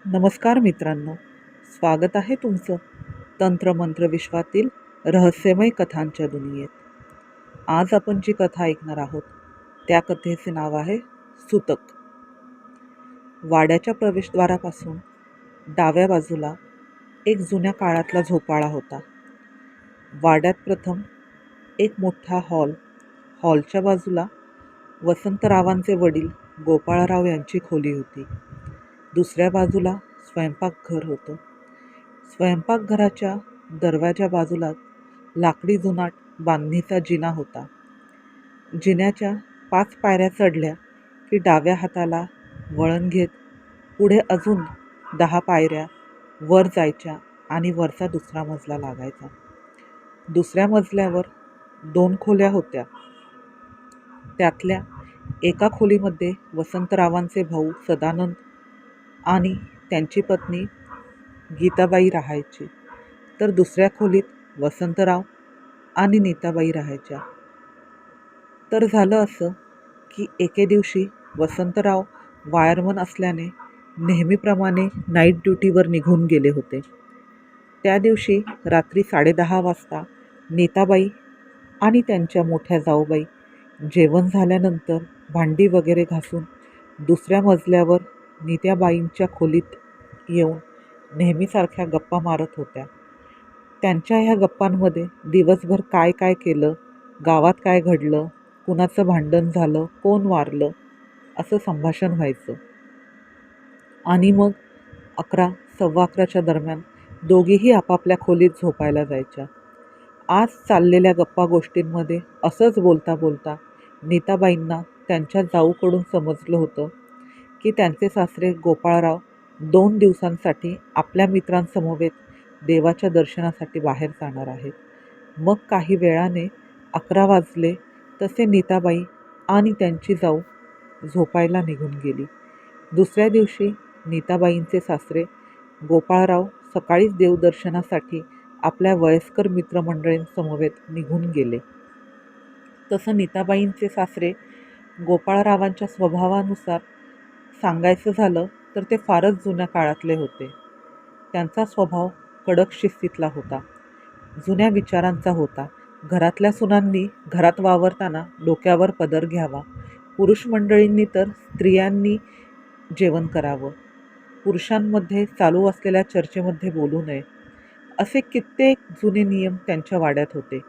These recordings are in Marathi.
नमस्कार मित्रांनो, स्वागत आहे तुमचं तंत्रमंत्र विश्वातील रहस्यमय कथांच्या दुनियेत. आज आपण जी कथा ऐकणार आहोत त्या कथेचे नाव आहे सूतक. वाड्याच्या प्रवेशद्वारापासून डाव्या बाजूला एक जुन्या काळातला झोपाळा होता. वाड्यात प्रथम एक मोठा हॉलच्या बाजूला वसंतरावांचे वडील गोपाळराव यांची खोली होती. दुसऱ्या बाजूला स्वयंपाकघर होतं. स्वयंपाकघराच्या दरवाजा बाजूलाच लाकडी जुनाट बांधणीचा जिना होता. जिन्याच्या 5 पायऱ्या चढल्या की डाव्या हाताला वळण घेत पुढे अजून 10 पायऱ्या वर जायच्या आणि वरचा दुसरा मजला लागायचा. दुसऱ्या मजल्यावर 2 खोल्या होत्या. त्यातल्या एका खोलीमध्ये वसंतरावांचे भाऊ सदानंद आणि त्यांची पत्नी गीताबाई राहायची, तर दुसऱ्या खोलीत वसंतराव आणि नीताबाई राहायच्या. तर झालं असं की एके दिवशी वसंतराव वायरमन असल्याने नेहमीप्रमाणे नाईट ड्युटीवर निघून गेले होते. त्या दिवशी रात्री 10:30 वाजता नीताबाई आणि त्यांच्या मोठ्या जाऊबाई जेवण झाल्यानंतर भांडी वगैरे घासून दुसऱ्या मजल्यावर नीताबाईंच्या खोलीत येऊन नेहमीसारख्या गप्पा मारत होत्या. त्यांच्या ह्या गप्पांमध्ये दिवसभर काय काय केलं, गावात काय घडलं, कुणाचं भांडण झालं, कोण वारलं, असं संभाषण व्हायचं. आणि मग 11, 11:15च्या दरम्यान दोघीही आपापल्या खोलीत झोपायला जायच्या. आज चाललेल्या गप्पा गोष्टींमध्ये असंच बोलता बोलता नीताबाईंना त्यांच्या जाऊकडून समजलं होतं की त्यांचे सासरे गोपाळराव 2 दिवसांसाठी आपल्या मित्रांसमवेत देवाच्या दर्शनासाठी बाहेर जाणार आहेत. मग काही वेळाने 11 वाजले तसे नीताबाई आणि त्यांची जाऊ झोपायला निघून गेली. दुसऱ्या दिवशी नीताबाईंचे सासरे गोपाळराव सकाळीच देवदर्शनासाठी आपल्या वयस्कर मित्रमंडळींसमवेत निघून गेले. तसं नीताबाईंचे सासरे गोपाळरावांच्या स्वभावानुसार सांगायचं झालं तर ते फारच जुन्या काळातले होते. त्यांचा स्वभाव कडक शिस्तीतला होता, जुन्या विचारांचा होता. घरातल्या सुनांनी घरात वावरताना डोक्यावर पदर घ्यावा, पुरुष मंडळींनी तर स्त्रियांनी जेवण करावं, पुरुषांमध्ये चालू असलेल्या चर्चेमध्ये बोलू नये, असे कित्येक जुने नियम त्यांच्या वाड्यात होते.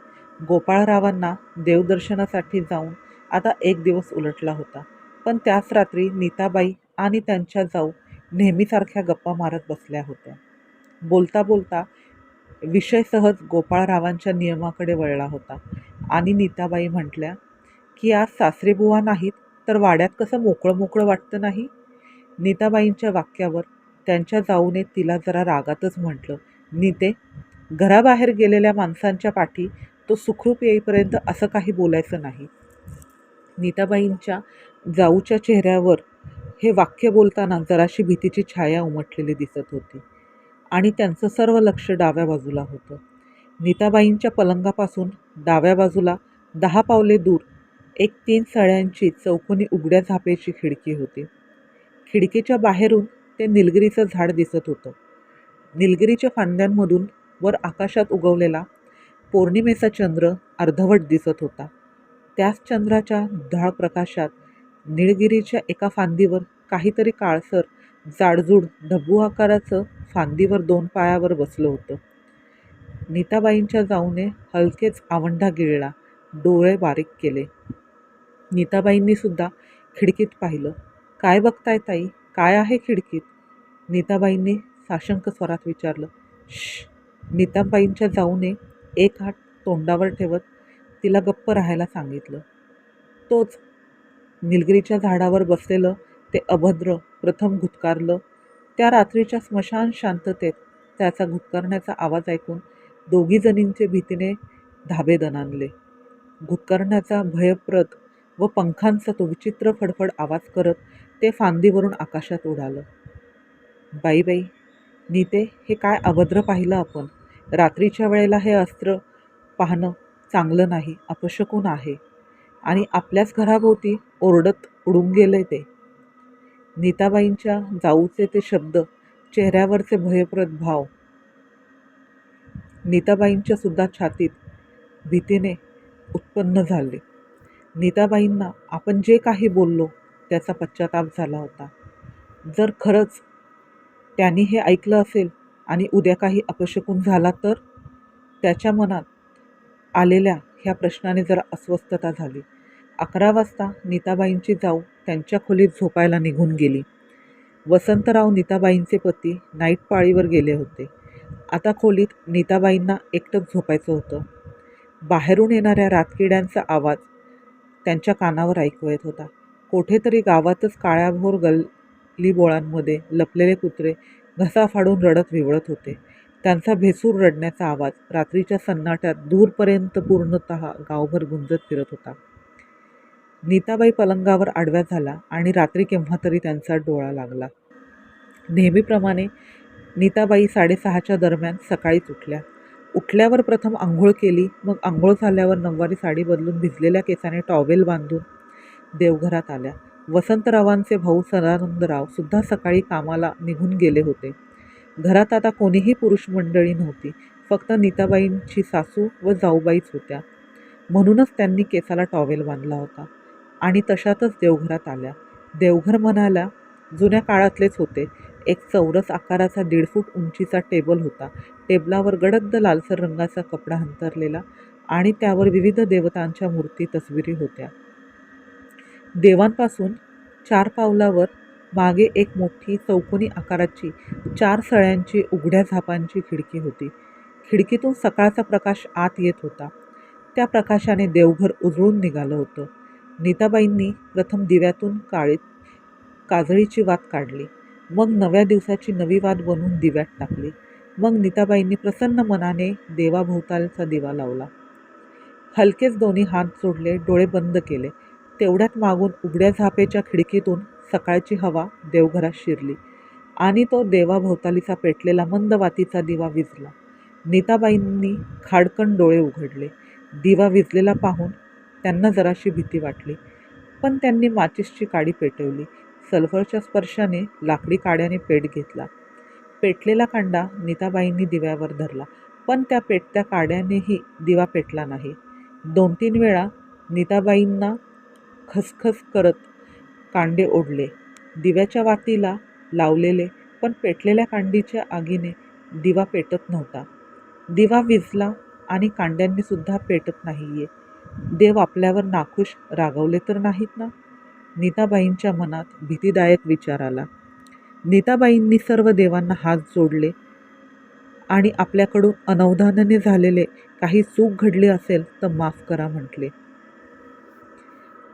गोपाळरावांना देवदर्शनासाठी जाऊन आता 1 दिवस उलटला होता, पण त्याच रात्री नीताबाई आणि त्यांच्या जाऊ नेहमीसारख्या गप्पा मारत बसल्या होत्या. बोलता बोलता विषय सहज गोपाळरावांच्या नियमाकडे वळला होता आणि नीताबाई म्हटल्या की आज सासरेबुवा नाहीत तर वाड्यात कसं मोकळं मोकळं वाटतं नाही. नीताबाईंच्या वाक्यावर त्यांच्या जाऊने तिला जरा रागातच म्हटलं, नीते, घराबाहेर गेलेल्या माणसांच्या पाठी तो सुखरूप येईपर्यंत असं काही बोलायचं नाही. नीताबाईंच्या जाऊच्या चेहऱ्यावर हे वाक्य बोलताना जराशी भीतीची छाया उमटलेली दिसत होती आणि त्यांचं सर्व लक्ष डाव्या बाजूला होतं. नीताबाईंच्या पलंगापासून डाव्या बाजूला 10 पावले दूर एक 3 सळ्यांची चौकोनी उघड्या झापेची खिडकी होती. खिडकीच्या बाहेरून ते निलगिरीचं झाड दिसत होतं. निलगिरीच्या फांद्यांमधून वर आकाशात उगवलेला पौर्णिमेचा चंद्र अर्धवट दिसत होता. त्याच चंद्राच्या उधाळ प्रकाशात निलगिरीच्या एका फांदीवर काहीतरी काळसर जाडजूड ढब्बू आकाराचं फांदीवर 2 पायावर बसलं होतं. नीताबाईंच्या जाऊने हलकेच आवंढा गिळला, डोळे बारीक केले. नीताबाईंनी सुद्धा खिडकीत पाहिलं. काय बघताय ताई, काय आहे खिडकीत? नीताबाईंनी साशंक स्वरात विचारलं. श्श. नीताबाईंच्या जाऊने एक हात तोंडावर ठेवत तिला गप्प राहायला सांगितलं. तोच निलगिरीच्या झाडावर बसलेलं ते अभद्र प्रथम घुटकारलं. त्या रात्रीच्या स्मशान शांततेत त्याचा घुटकारण्याचा आवाज ऐकून दोघीजणींचे भीतीने धाबे दणाणले. घुटकारण्याचा भयप्रद व पंखांचा तो विचित्र फडफड आवाज करत ते फांदीवरून आकाशात उडालं. बाई बाई, नीते, हे काय अभद्र पाहिलं आपण. रात्रीच्या वेळेला हे अस्त्र पाहणं चांगलं नाही, अपशकुन आहे. आणि आपल्याच घराभोवती ओरडत उडून गेले ते. नीताबाईंच्या जाऊचे ते शब्द चेहऱ्यावरचे भयप्रद भाव नीताबाईंच्या सुद्धा छातीत भीतीने उत्पन्न झाले. नीताबाईंना आपण जे काही बोललो त्याचा पश्चाताप झाला होता. जर खरंच त्यांनी हे ऐकलं असेल आणि उद्या काही अपशकुन झाला तर? त्याच्या मनात आलेल्या ह्या प्रश्नाने जरा अस्वस्थता झाली. 11 वाजता नीताबाईंची जाऊ त्यांच्या खोलीत झोपायला निघून गेली. वसंतराव नीताबाईंचे पती नाईट पाळीवर गेले होते. आता खोलीत नीताबाईंना एकटंच झोपायचं होतं. बाहेरून येणाऱ्या रातकिड्यांचा आवाज त्यांच्या कानावर ऐकू येत होता. कोठेतरी गावातच काळ्याभोर गल्लीबोळांमध्ये लपलेले कुत्रे घसा फाडून रडत विवळत होते. त्यांचा भेसूर रडण्याचा आवाज रात्रीच्या सन्नाट्यात दूरपर्यंत पूर्णतः गावभर गुंजत फिरत होता. नीताबाई पलंगावर आडव्या झाला आणि रात्री केव्हा तरी त्यांचा डोळा लागला. नेहमीप्रमाणे नीताबाई 6:30च्या दरम्यान सकाळीच उठल्या. उठल्यावर प्रथम आंघोळ केली. मग आंघोळ झाल्यावर नऊवारी साडी बदलून भिजलेल्या केसाने टॉवेल बांधून देवघरात आल्या. वसंतरावांचे भाऊ सदानंदराव सुद्धा सकाळी कामाला निघून गेले होते. घरात आता कोणीही पुरुष मंडळी नव्हती. फक्त नीताबाईंची सासू व जाऊबाईच होत्या. म्हणूनच त्यांनी केसाला टॉवेल बांधला होता आणि तशातच देवघरात आल्या. देवघर म्हणायला जुन्या काळातलेच होते. एक चौरस आकाराचा 1.5 फूट उंचीचा टेबल होता. टेबलावर गडद लालसर रंगाचा कपडा अंथरलेला आणि त्यावर विविध देवतांच्या मूर्ती तस्बिरी होत्या. देवांपासून 4 पावलावर मागे एक मोठी चौकोनी आकाराची 4 सळ्यांची उघड्या झापांची खिडकी होती. खिडकीतून सकाळचा प्रकाश आत येत होता. त्या प्रकाशाने देवघर उजळून निघालं होतं. नीताबाईंनी प्रथम दिव्यातून काजळीची वात काढली. मग नव्या दिवसाची नवी वात बनवून दिव्यात टाकली. मग नीताबाईंनी प्रसन्न मनाने देवाभोवतालचा दिवा लावला. हलकेच दोन्ही हात जोडले, डोळे बंद केले. तेवढ्यात मागून उघड्या झापेच्या खिडकीतून सकाळची हवा देवघरात शिरली आणि तो देवाभोवतालीचा पेटलेला मंद वातीचा दिवा विझला. नीताबाईंनी खाडकन डोळे उघडले. दिवा विझलेला पाहून त्यांना जराशी भीती वाटली. पण त्यांनी माचीसची काडी पेटवली. सल्फरच्या स्पर्शाने लाकडी काड्याने पेट घेतला. पेटलेला कांडा नीताबाईंनी दिव्यावर धरला. पण त्या पेटत्या काड्यानेही दिवा पेटला नाही. 2-3 वेळा नीताबाईंना खसखस करत कांडे ओढले. दिव्याच्या वातीला लावलेले पण पेटलेल्या कांडीच्या आगीने दिवा पेटत नव्हता. दिवा विझला आणि कांड्यांनी सुद्धा पेटत नाहीये. देव आपल्यावर नाखुश रागवले तर नाहीत ना? नीताबाईंच्या मनात भीतीदायक विचार आला. नीताबाईंनी सर्व देवांना हात जोडले आणि आपल्याकडून अनवधानाने झालेले काही चूक घडली असेल तर माफ करा म्हटले.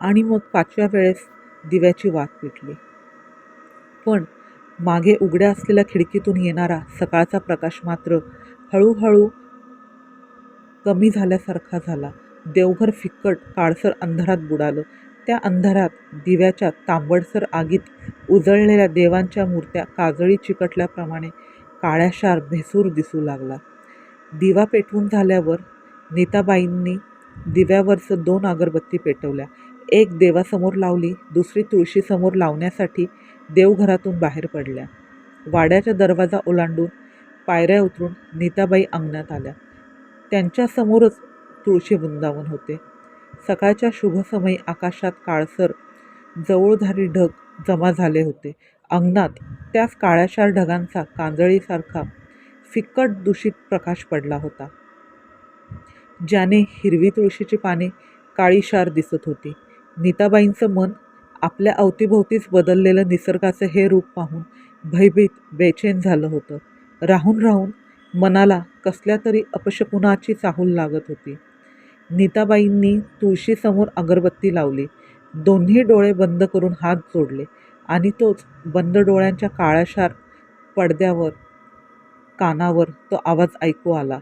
आणि मग 5व्या वेळेस दिव्याची वात पेटली. पण मागे उघड्या असलेल्या खिडकीतून येणारा सकाळचा प्रकाश मात्र हळूहळू कमी झाल्यासारखा झाला. देवघर फिक्कट काळसर अंधारात बुडालं. त्या अंधारात दिव्याच्या तांबडसर आगीत उजळलेल्या देवांच्या मूर्त्या काजळी चिकटल्याप्रमाणे काळ्याशार भेसूर दिसू लागला. दिवा पेटवून झाल्यावर नीताबाईंनी दिव्यावरच 2 अगरबत्ती पेटवल्या. एक देवासमोर लावली, दुसरी तुळशीसमोर लावण्यासाठी देवघरातून बाहेर पडल्या. वाड्याचा दरवाजा ओलांडून पायऱ्या उतरून नीताबाई अंगणात आल्या. त्यांच्यासमोरच तुळशी वृंदावन होते. सकाळच्या शुभसमयी आकाशात काळसर जवळधारी ढग जमा झाले होते. अंगणात त्याच काळ्याशार ढगांचा कांजळीसारखा फिक्कट दूषित प्रकाश पडला होता, ज्याने हिरवी तुळशीची पाने काळीशार दिसत होती. नीताबाईंचं मन आपल्या अवतीभोवतीच बदललेलं निसर्गाचं हे रूप पाहून भयभीत बेचैन झालं होतं. राहून राहून मनाला कसल्या तरी अपशकुनाची चाहूल लागत होती. नीताबाईंनी तुळशीसमोर अगरबत्ती लावली. दोन्ही डोळे बंद करून हात जोडले आणि तोच बंद डोळ्यांच्या काळाशार पडद्यावर कानावर तो आवाज ऐकू आला.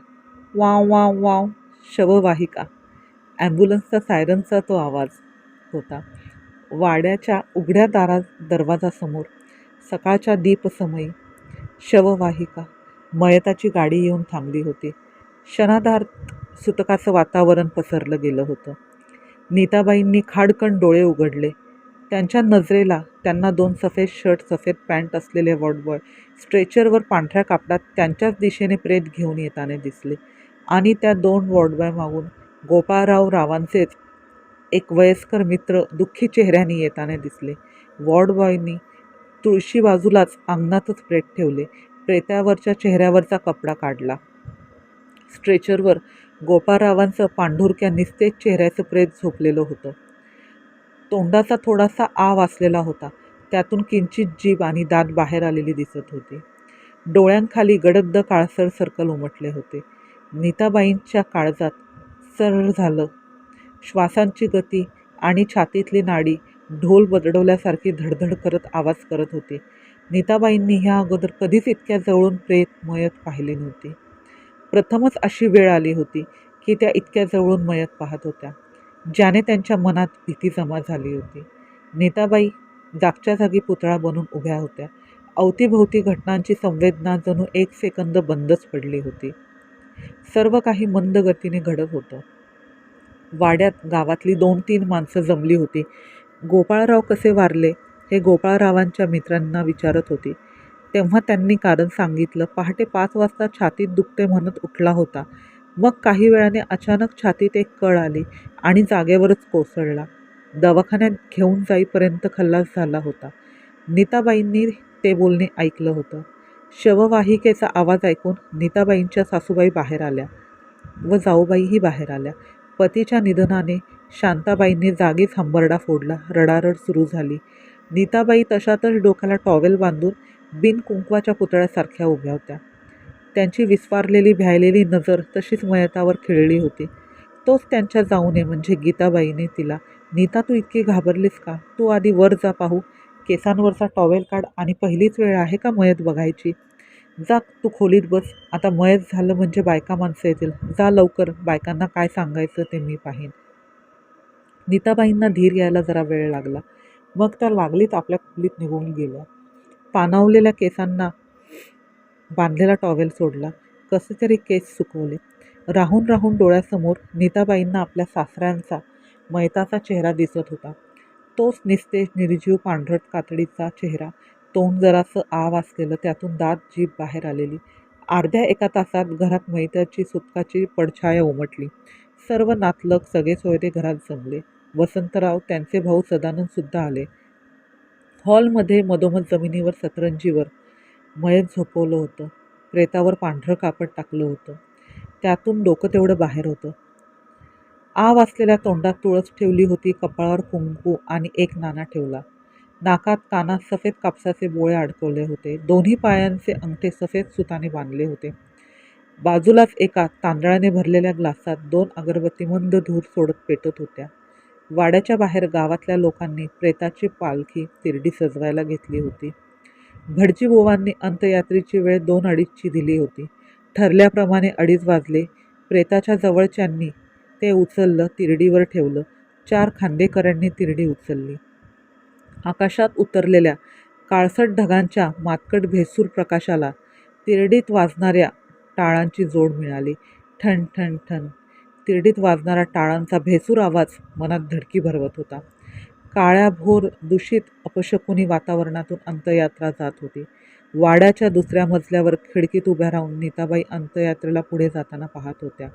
Wow wow wow. शववाहिका. ॲम्ब्युलन्सचा सायरनचा तो आवाज होता. वाड्याच्या उघड्या दरवाजासमोर सकाळच्या दीपसमयी शववाहिका मयताची गाडी येऊन थांबली होती. क्षणार्धात सुतकाचं वातावरण पसरलं गेलं होतं. नीताबाईंनी खाडकन डोळे उघडले. त्यांच्या नजरेला त्यांना 2 सफेद शर्ट सफेद पॅन्ट असलेले वॉर्डबॉय स्ट्रेचरवर पांढऱ्या कापडात त्यांच्याच दिशेने प्रेत घेऊन येताना दिसले आणि त्या 2 वॉर्डबॉय मागून गोपाळराव रावांचेच एक वयस्कर मित्र दुःखी चेहऱ्याने येताना दिसले. वॉर्डबॉयनी तुळशी बाजूलाच अंगणातच प्रेत ठेवले. प्रेतावरच्या चेहऱ्यावरचा कपडा काढला. स्ट्रेचरवर गोपाळरावांचं पांढुरक्या निस्तेज चेहऱ्याचं प्रेत झोपलेलं होतं. तोंडाचा थोडासा आ वाचलेला होता. त्यातून किंचित जीभ आणि दात बाहेर आलेली दिसत होती. डोळ्यांखाली गडद काळसर सर्कल उमटले होते. नीताबाईंच्या काळजात सर्र झालं. श्वासांची गती आणि छातीतली नाडी ढोल बदडवल्यासारखी धडधड करत आवाज करत होती. नीताबाईंनी ह्या अगोदर कधीच इतक्या जवळून प्रेत मयत पाहिली नव्हती. प्रथमच अशी वेळ आली होती की त्या इतक्या जवळून मयत पाहत होत्या, ज्याने त्यांच्या मनात भीती जमा झाली होती. नीताबाई जागच्या जागी पुतळा बनून उभ्या होत्या. अवतीभोवती घटनांची संवेदना जणू एक सेकंद बंदच पडली होती. सर्व काही मंद गतीने घडत होतं. वाड्यात गावातली 2-3 माणसं जमली होती. गोपाळराव कसे वारले हे गोपाळरावांच्या मित्रांना विचारत होती. तेव्हा त्यांनी कारण सांगितलं. पहाटे 5 वाजता छातीत दुखते म्हणत उठला होता. मग काही वेळाने अचानक छातीत एक कळ आली आणि जागेवरच कोसळला. दवाखान्यात घेऊन जाईपर्यंत खल्लास झाला होता. नीताबाईंनी ते बोलणे ऐकलं होतं. शववाहिकेचा आवाज ऐकून नीताबाईंच्या सासूबाई बाहेर आल्या व जाऊबाईही बाहेर आल्या. पतीच्या निधनाने शांताबाईंनी जागीच हंबरडा फोडला. रडारड सुरू झाली. नीताबाई तशातच डोक्याला टॉवेल बांधून बिनकुंकवाच्या पुतळ्यासारख्या उभ्या होत्या. त्यांची विस्फारलेली भ्यायलेली नजर तशीच मयतावर खिळली होती. तोच त्यांच्या जाऊने म्हणजे गीताबाईने तिला, नीता तू इतकी घाबरलीस का? तू आधी वर जा पाहू. केसांवरचा टॉवेल काढ आणि पहिलीच वेळ आहे का मयत बघायची? जा तू खोलीत बस. आता मयत झालं म्हणजे बायका माणसं येतील. जा लवकर. बायकांना काय सांगायचं ते मी पाहीन. नीताबाईंना धीर यायला जरा वेळ लागला. मग त्या लागलीच आपल्या खोलीत निघून गेल्या. पाणावलेल्या केसांना बांधलेला टॉवेल सोडला. कसे तरी केस सुकवले. राहून राहून डोळ्यासमोर नीताबाईंना आपल्या सासऱ्यांचा मयताचा चेहरा दिसत होता. तोच निस्तेज निर्जीव पांढरट कातडीचा चेहरा, तोंड जरासं आ वाचलेलं, त्यातून दात जीभ बाहेर आलेली. अर्ध्या 1 तासात घरात मयताची सुटकाची पडछाया उमटली. सर्व नातलग सगळे सोयरे घरात जमले. वसंतराव, त्यांचे भाऊ सदानंदसुद्धा आले. हॉलमध्ये मधोमध जमिनीवर सतरंजीवर मयत झोपवलं होतं. प्रेतावर पांढरं कापड टाकलं होतं. त्यातून डोकं तेवढं बाहेर होतं. आ वाचलेल्या तोंडात तुळस ठेवली होती. कपाळावर कुंकू आणि एक नाणा ठेवला. नाकात कानात सफेद कापसाचे बोळे अडकवले होते. दोन्ही पायांचे अंगठे सफेद सुताने बांधले होते. बाजूलाच एका तांदळाने भरलेल्या ग्लासात 2 अगरबत्ती मंद धूर सोडत पेटत होत्या. वाड्याच्या बाहेर गावातल्या लोकांनी प्रेताची पालखी तिरडी सजवायला घेतली होती. भटजीबुवांनी अंत्ययात्रेची वेळ 2:30ची दिली होती. ठरल्याप्रमाणे 2:30 वाजले. प्रेताच्या जवळच्यांनी ते उचललं, तिरडीवर ठेवलं. 4 खांदेकरांनी तिरडी उचलली. आकाशात उतरलेल्या काळसट ढगांच्या मातकट भेसूर प्रकाशाला तिरडीत वाजणाऱ्या टाळांची जोड मिळाली. ठण ठण ठण. तिरडीत वाजणारा टाळांचा भेसूर आवाज मनात धडकी भरवत होता. काळ्याभोर दूषित अपशकुनी वातावरणातून अंत्ययात्रा जात होती. वाड्याच्या दुसऱ्या मजल्यावर खिडकीत उभ्या राहून नीताबाई अंत्ययात्रेला पुढे जाताना पाहत होत्या.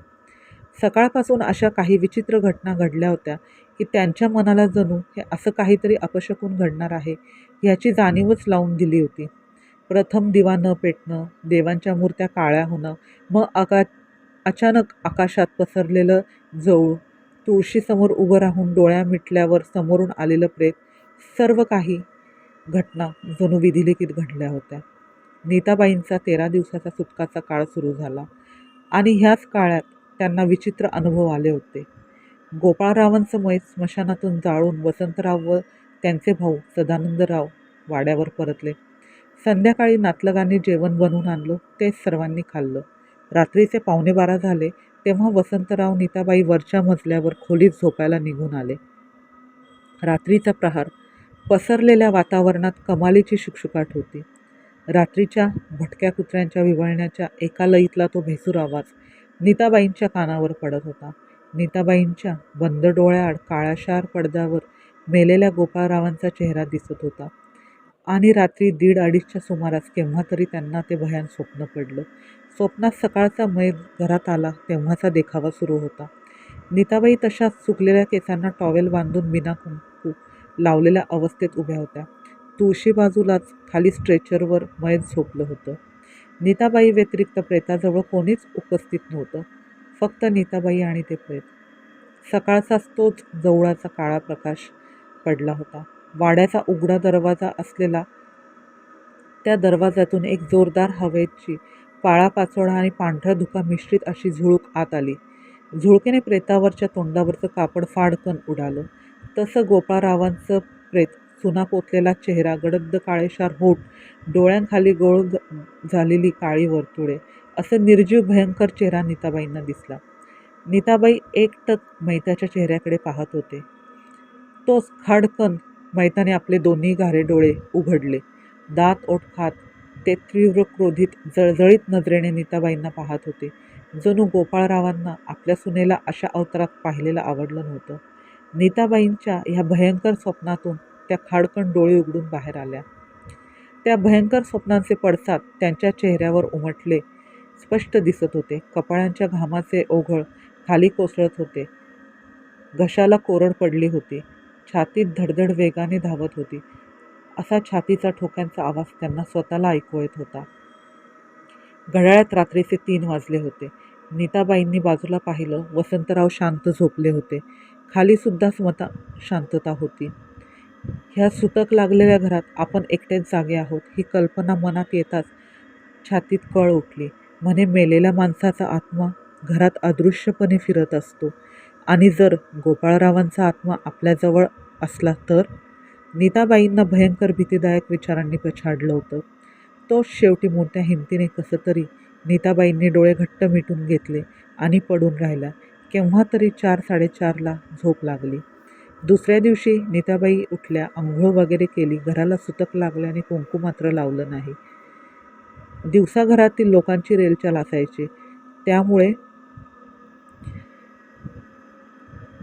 सकाळपासून अशा काही विचित्र घटना घडल्या होत्या की त्यांच्या मनाला जणू हे असं काहीतरी अपशकुन घडणार आहे ह्याची जाणीवच लावून दिली होती. प्रथम दिवा न पेटणं, देवांच्या मूर्त्या काळ्या होणं, मग अचानक आकाशात पसरलेलं जळू, तुळशीसमोर उभं राहून डोळ्या मिटल्यावर समोरून आलेलं प्रेत, सर्व काही घटना जणू विधिलिखित घडल्या होत्या. नीताबाईंचा 13 दिवसाचा सुटकाचा काळ सुरू झाला आणि ह्याच काळात त्यांना विचित्र अनुभव आले होते. गोपाळरावांचं मयत स्मशानातून जाळून वसंतराव व त्यांचे भाऊ सदानंदराव वाड्यावर परतले. संध्याकाळी नातलगांनी जेवण बनवून आणलं. तेच सर्वांनी खाल्लं. रात्रीचे 11:45 झाले तेव्हा वसंतराव नीताबाई वरच्या मजल्यावर खोलीत झोपायला निघून आले. रात्रीचा प्रहार. पसरलेल्या वातावरणात कमालीची शुकशुकाट होती. रात्रीच्या भटक्या कुत्र्यांच्या विव्हळण्याच्या एका लयीतला तो भेसूर आवाज नीताबाईंच्या कानावर पडत होता. नीताबाईंच्या बंद डोळ्याआड काळ्याशार पडद्यावर मेलेल्या गोपाळरावांचा चेहरा दिसत होता. आणि रात्री 1:30-2:30च्या सुमारास केव्हा तरी त्यांना ते भयान स्वप्न पडलं. स्वप्नात सकाळचा मैत घरात आला तेव्हाचा देखावा सुरू होता. नीताबाई तशाच सुकलेल्या केसांना टॉवेल बांधून बिना कुंकू लावलेल्या अवस्थेत उभ्या होत्या. तुळशी बाजूलाच खाली स्ट्रेचरवर मयत झोपलं होतं. नीताबाई व्यतिरिक्त प्रेताजवळ कोणीच उपस्थित नव्हतं. फक्त नीताबाई आणि ते प्रेत. सकाळचाच तोच जवळाचा काळा प्रकाश पडला होता. वाड्याचा उघडा दरवाजा असलेला त्या दरवाजातून एक जोरदार हवेची पाळापाचोळा आणि पांढऱ्या धुका मिश्रित अशी झुळूक आत आली. झुळकेने प्रेतावरच्या तोंडावरचं कापड फाडकन उडालं. तसं गोपाळरावांचं प्रेत, चुना पोचलेला चेहरा, गडद काळेशार होठ, डोळ्यांखाली गोळ झालेली काळी वर्तुळे, असं निर्जीव भयंकर चेहरा नीताबाईंना दिसला. नीताबाई एकटक मैताच्या चेहऱ्याकडे पाहत होते. तोच खाडकन मैताने आपले दोन्ही गारे डोळे उघडले. दात ओठ खात ते तीव्र क्रोधित जळजळीत नजरेने नीताबाईंना पाहत होते. जणू गोपाळरावांना आपल्या सुनेला अशा अवतारात पाहिलेलं आवडलं नव्हतं. नीताबाईंच्या ह्या भयंकर स्वप्नातून त्या खाडकन डोळे उघडून बाहेर आल्या. त्या भयंकर स्वप्नांचे पडसाद त्यांच्या चेहऱ्यावर उमटले स्पष्ट दिसत होते. कपाळांच्या घामाचे ओघळ खाली कोसळत होते. घशाला कोरड पडली होती. छातीत धडधड वेगाने धावत होती. असा छातीचा ठोक्यांचा आवाज त्यांना स्वतःला ऐकू येत होता. घड्याळात रात्रीचे 3 वाजले होते. नीताबाईंनी बाजूला पाहिलं. वसंतराव शांत झोपले होते. खाली सुद्धा शांतता होती. ह्या सुतक लागलेल्या घरात आपण एकटेच जागे आहोत ही कल्पना मनात येताच छातीत कळ उठली. म्हणे मेलेल्या माणसाचा आत्मा घरात अदृश्यपणे फिरत असतो आणि जर गोपाळरावांचा आत्मा आपल्याजवळ असला तर? नीताबाईंना भयंकर भीतीदायक विचारांनी पछाडलं होतं. तोच शेवटी मोठ्या हिमतीने कसं तरी नीताबाईंनी डोळे घट्ट मिटून घेतले आणि पडून राहिल्या. केव्हा तरी 4-4:30ला झोप लागली. दुसऱ्या दिवशी नीताबाई उठल्या, अंघोळ वगैरे केली. घराला सुतक लागल्याने कुंकू मात्र लावलं नाही. दिवसा घरातील लोकांची रेलचाल असायची. त्यामुळे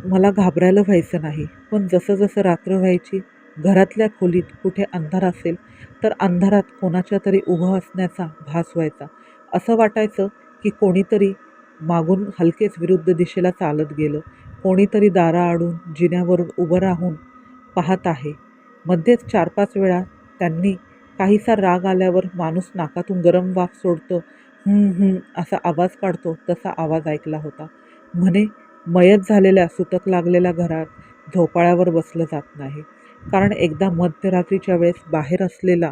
मला घाबरायला व्हायचं नाही. पण जसं जसं रात्र व्हायची, घरातल्या खोलीत कुठे अंधार असेल तर अंधारात कोणाच्या तरी उभं असण्याचा भास व्हायचा. असं वाटायचं की कोणीतरी मागून हलकेच विरुद्ध दिशेला चालत गेलं. कोणीतरी दाराआडून जिन्यावरून उभं राहून पाहत आहे. मध्येच 4-5 वेळा त्यांनी काहीसा राग आल्यावर माणूस नाकातून गरम वाफ सोडतो, असा आवाज काढतो तसा आवाज ऐकला होता. म्हणे मयत झालेल्या सुतक लागलेल्या घरात झोपाळ्यावर बसलं जात नाही. कारण एकदा मध्यरात्रीच्या वेळेस बाहेर असलेला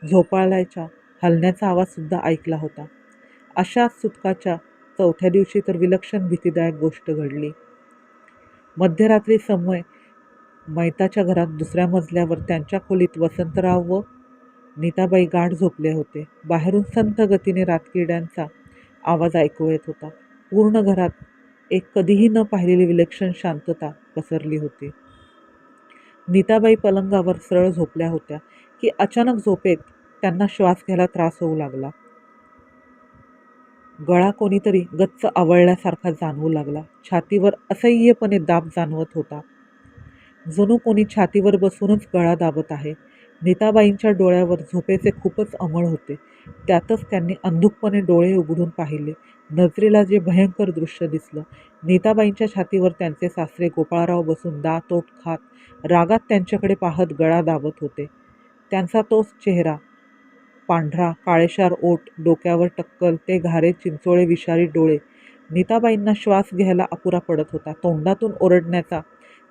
झोपाळ्याच्या हलण्याचा आवाजसुद्धा ऐकला होता. अशाच सुतकाच्या 4थ्या दिवशी तर विलक्षण भीतीदायक गोष्ट घडली. मध्यरात्री समय मैताच्या घरात दुसऱ्या मजल्यावर त्यांच्या खोलीत वसंतराव व नीताबाई गाढ झोपले होते. बाहेरून संथ गतीने रातकिड्यांचा आवाज ऐकू येत होता. पूर्ण घरात एक कधीही न पाहिलेली विलक्षण शांतता पसरली होती. नीताबाई पलंगावर सरळ झोपल्या होत्या की अचानक झोपेत त्यांना श्वास घ्यायला त्रास होऊ लागला. गळा कोणीतरी गच्च आवळल्यासारखा जाणवू लागला. छातीवर असह्यपणे दाब जाणवत होता. जणू कोणी छातीवर बसूनच गळा दाबत आहे. नीताबाईंच्या डोळ्यावर झोपेचे खूपच अमळ होते. त्यातच त्यांनी अंधुकपणे डोळे उघडून पाहिले. नजरेला जे भयंकर दृश्य दिसलं. नीताबाईंच्या छातीवर त्यांचे सासरे गोपाळराव बसून दात ओठ खात रागात त्यांच्याकडे पाहत गळा दाबत होते. त्यांचा तोच चेहरा, पांढरा काळेशार ओठ, डोक्यावर टक्कल, ते घारे चिंचोळे विषारी डोळे. नीताबाईंना श्वास घ्यायला अपुरा पडत होता. तोंडातून ओरडण्याचा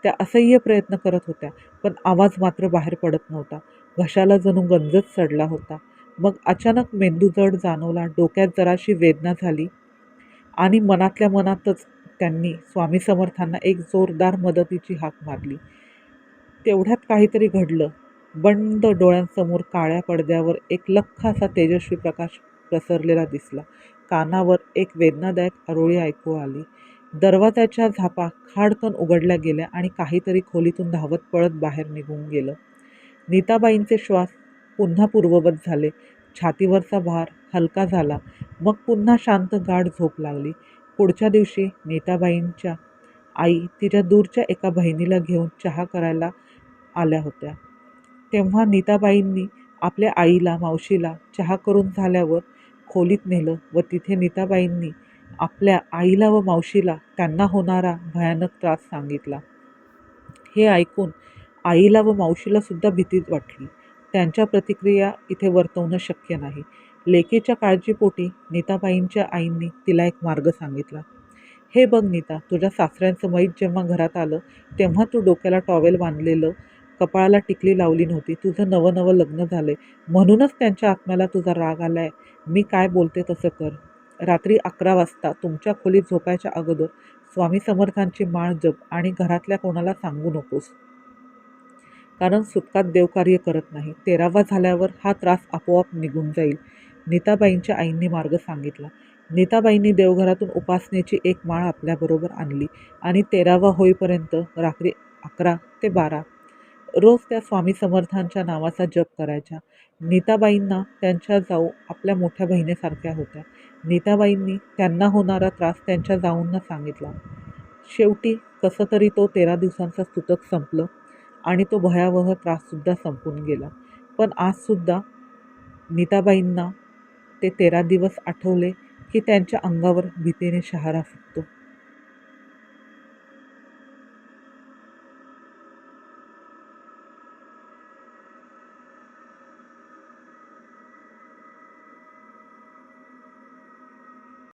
त्या असह्य प्रयत्न करत होत्या, पण आवाज मात्र बाहेर पडत नव्हता. घशाला जणू गंजच चढला होता. मग अचानक मेंदू जड जाणवला. डोक्यात जराशी वेदना झाली आणि मनातल्या मनातच त्यांनी स्वामी समर्थांना एक जोरदार मदतीची हाक मारली. तेवढ्यात काहीतरी घडलं. बंद डोळ्यांसमोर काळ्या पडद्यावर एक लख्ख असा तेजस्वी प्रकाश प्रसरलेला दिसला. कानावर एक वेदनादायक आरोळी ऐकू आली. दरवाजाच्या झापा खाडकन उघडल्या गेल्या आणि काहीतरी खोलीतून धावत पळत बाहेर निघून गेलं. नीताबाईंचे श्वास पुन्हा पूर्ववत झाले. छातीवरचा भार हलका झाला. मग पुन्हा शांत गाढ झोप लागली. पुढच्या दिवशी नीताबाईंच्या आई तिच्या दूरच्या एका बहिणीला घेऊन चहा करायला आल्या होत्या. तेव्हा नीताबाईंनी आपल्या आईला मावशीला चहा करून झाल्यावर खोलीत नेलं व तिथे नीताबाईंनी आपल्या आईला व मावशीला त्यांना होणारा भयानक त्रास सांगितला. हे ऐकून आईला व मावशीला सुद्धा भीती वाटली. त्यांच्या प्रतिक्रिया इथे वर्तवणं शक्य नाही. लेकीच्या काळजीपोटी नीताबाईंच्या आईंनी तिला एक मार्ग सांगितला. हे बघ नीता, तुझ्या सासऱ्यांचं मैत जेव्हा घरात आलं तेव्हा तू डोक्याला टॉवेल बांधलेलं, कपाळाला टिकली लावली नव्हती. तुझं नवं नवं लग्न झालंय म्हणूनच त्यांच्या आत्म्याला तुझा राग आलाय. मी काय बोलते तसं कर. रात्री 11 वाजता तुमच्या खोलीत झोपायच्या अगोदर स्वामी समर्थांची माळ जप आणि घरातल्या कोणाला सांगू नकोस. कारण सुटकात देवकार्य करत नाही. 13वा झाल्यावर हा त्रास आपोआप निघून जाईल. नीताबाईंच्या आईंनी मार्ग सांगितला. नीताबाईंनी देवघरातून उपासनेची एक माळ आपल्याबरोबर आणली आणि 13वा होईपर्यंत रात्री 11 ते 12 रोज त्या स्वामी समर्थांच्या नावाचा जप करायच्या. नीताबाईंना त्यांच्या जाऊ आपल्या मोठ्या बहिणीसारख्या होत्या. नीताबाईंनी त्यांना होणारा त्रास त्यांच्या जाऊंना सांगितला. शेवटी कसं तरी तो 13 दिवसांचा सुतक संपलं आणि तो भयावह त्राससुद्धा संपून गेला. पण आजसुद्धा नीताबाईंना ते 13 दिवस आठवले की त्यांच्या अंगावर भीतीने शहारा फुटतो.